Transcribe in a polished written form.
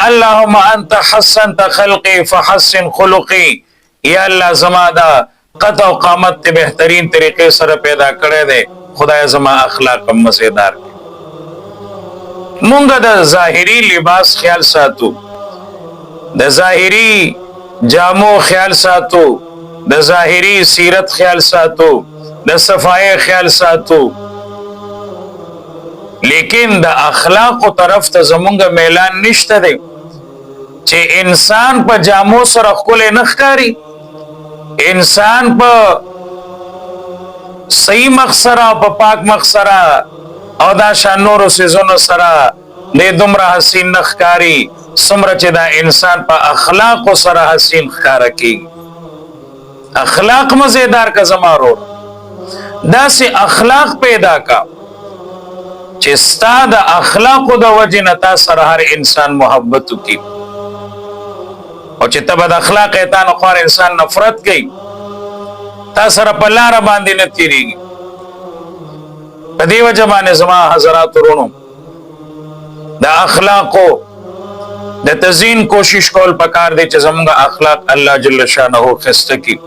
اللهم انت حسنت خلقي فحسن خلقي. یا الله زما دا قد او قامت ته بهترین طریقې سره پیدا کړی دی، خدای زما اخلاق هم مزیدار کړي. مونږ د ظاهري لباس خیال ساتو، د ظاهري جامو خیال ساتو، د ظاهري سیرت خیال ساتو، د صفای خیال ساتو، لیکن د اخلاق طرف ته زمونږ میلان نشته دی چې انسان په جامو سره ښکلی نه ښکاري، انسان په صحیح مخ سره په پاک مخ سره او دا شان نورو څیزونو سره دی دومره حسین نه ښکاري څومره چې دا انسان په اخلاقو سره حسین ښکاره کېږي. اخلاق مزیدار که زما ورور، داسې اخلاق پیدا کا چې ستا د اخلاقو د وجې نه تا سره هر انسان محبت وکړي، او چې ته بد اخلاق یې تا نه خوار انسان نفرت کوي، تا سره په لاره باندې نه تېرېږي. په دې وجه باندې زما حضرات ورونو د اخلاقو د تزیین کوشش کول پکار دی چې زموږ اخلاق الله جل شانه ښایسته کړي.